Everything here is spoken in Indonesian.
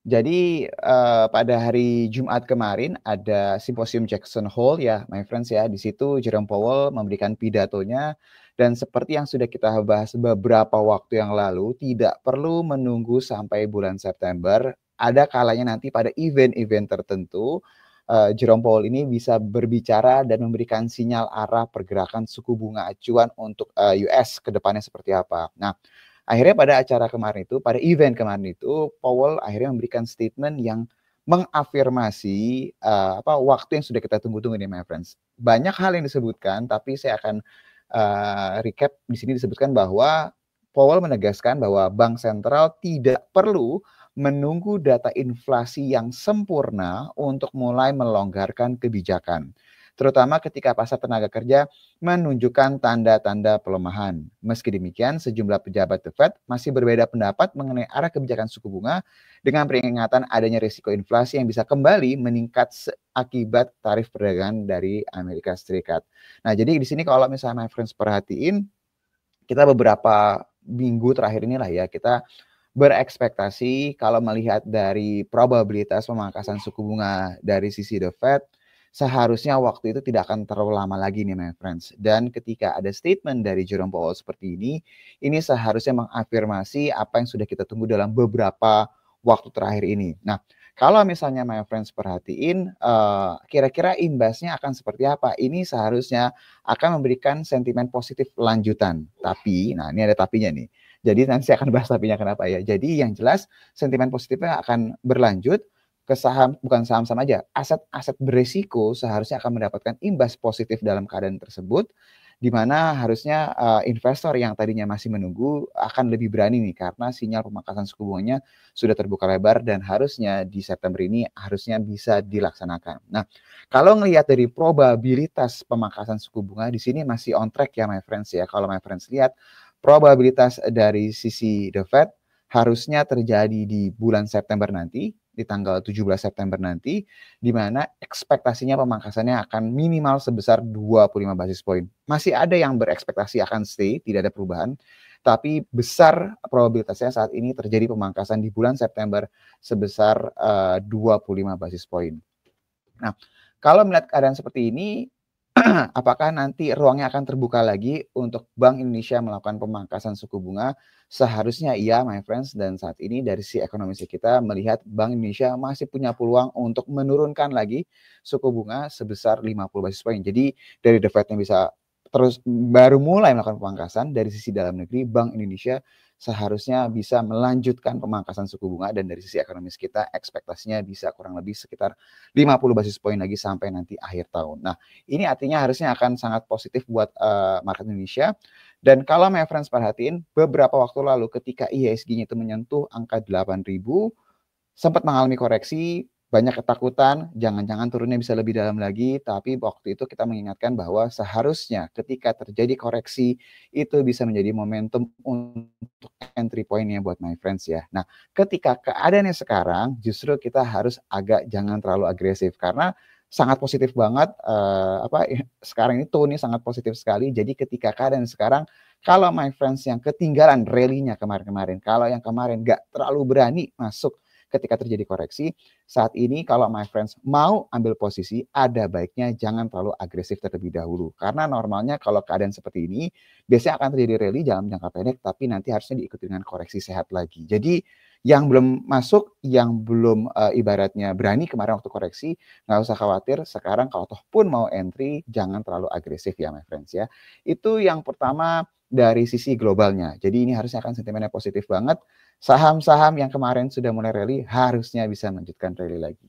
Jadi, pada hari Jumat kemarin ada simposium Jackson Hole ya, my friends ya. Di situ Jerome Powell memberikan pidatonya dan seperti yang sudah kita bahas beberapa waktu yang lalu, tidak perlu menunggu sampai bulan September. Ada kalanya nanti pada event-event tertentu, Jerome Powell ini bisa berbicara dan memberikan sinyal arah pergerakan suku bunga acuan untuk, US ke depannya seperti apa. Nah, akhirnya pada acara kemarin itu, pada event kemarin itu, Powell akhirnya memberikan statement yang mengafirmasi waktu yang sudah kita tunggu-tunggu nih, my friends. Banyak hal yang disebutkan, tapi saya akan recap di sini disebutkan bahwa Powell menegaskan bahwa bank sentral tidak perlu menunggu data inflasi yang sempurna untuk mulai melonggarkan kebijakan, terutama ketika pasar tenaga kerja menunjukkan tanda-tanda pelemahan. Meski demikian, sejumlah pejabat The Fed masih berbeda pendapat mengenai arah kebijakan suku bunga dengan peringatan adanya risiko inflasi yang bisa kembali meningkat akibat tarif perdagangan dari Amerika Serikat. Nah, jadi di sini kalau misalnya my friends perhatiin, kita beberapa minggu terakhir inilah ya, kita berekspektasi kalau melihat dari probabilitas pemangkasan suku bunga dari sisi The Fed, seharusnya waktu itu tidak akan terlalu lama lagi nih my friends. Dan ketika ada statement dari Jerome Powell seperti ini seharusnya mengafirmasi apa yang sudah kita tunggu dalam beberapa waktu terakhir ini. Nah, kalau misalnya my friends perhatiin, kira-kira imbasnya akan seperti apa? Ini seharusnya akan memberikan sentimen positif lanjutan. Tapi, nah ini ada tapinya nih. Jadi nanti saya akan bahas tapinya kenapa ya. Jadi yang jelas sentimen positifnya akan berlanjut ke saham, bukan saham-saham aja, aset-aset beresiko seharusnya akan mendapatkan imbas positif dalam keadaan tersebut, di mana harusnya investor yang tadinya masih menunggu akan lebih berani nih karena sinyal pemangkasan suku bunganya sudah terbuka lebar dan harusnya di September ini harusnya bisa dilaksanakan. Nah, kalau ngelihat dari probabilitas pemangkasan suku bunga di sini masih on track ya my friends ya. Kalau my friends lihat probabilitas dari sisi The Fed harusnya terjadi di bulan September nanti, di tanggal 17 September nanti, di mana ekspektasinya pemangkasannya akan minimal sebesar 25 basis point. Masih ada yang berekspektasi akan stay, tidak ada perubahan, tapi besar probabilitasnya saat ini terjadi pemangkasan di bulan September sebesar 25 basis point. Nah, kalau melihat keadaan seperti ini, apakah nanti ruangnya akan terbuka lagi untuk Bank Indonesia melakukan pemangkasan suku bunga? Seharusnya iya, my friends. Dan saat ini dari sisi ekonomi kita melihat Bank Indonesia masih punya peluang untuk menurunkan lagi suku bunga sebesar 50 basis point. Jadi dari The Fed yang bisa terus baru mulai melakukan pemangkasan, dari sisi dalam negeri Bank Indonesia seharusnya bisa melanjutkan pemangkasan suku bunga, dan dari sisi ekonomis kita ekspektasinya bisa kurang lebih sekitar 50 basis point lagi sampai nanti akhir tahun. Nah, ini artinya harusnya akan sangat positif buat market Indonesia. Dan kalau my friends perhatiin, beberapa waktu lalu ketika IHSG-nya itu menyentuh angka 8.000, sempat mengalami koreksi, banyak ketakutan, jangan-jangan turunnya bisa lebih dalam lagi, tapi waktu itu kita mengingatkan bahwa seharusnya ketika terjadi koreksi, itu bisa menjadi momentum untuk entry point-nya buat my friends ya. Nah, ketika keadaannya sekarang, justru kita harus agak jangan terlalu agresif, karena sangat positif banget, sekarang ini tone-nya sangat positif sekali, jadi ketika keadaan sekarang, kalau my friends yang ketinggalan rally-nya kemarin-kemarin, kalau yang kemarin nggak terlalu berani masuk ketika terjadi koreksi, saat ini kalau my friends mau ambil posisi, ada baiknya jangan terlalu agresif terlebih dahulu. Karena normalnya kalau keadaan seperti ini, biasanya akan terjadi rally dalam jangka pendek, tapi nanti harusnya diikuti dengan koreksi sehat lagi. Jadi yang belum masuk, yang belum ibaratnya berani kemarin waktu koreksi, nggak usah khawatir. Sekarang kalau toh pun mau entry, jangan terlalu agresif ya my friends ya. Itu yang pertama dari sisi globalnya. Jadi ini harusnya akan sentimennya positif banget. Saham-saham yang kemarin sudah mulai rally harusnya bisa melanjutkan rally lagi.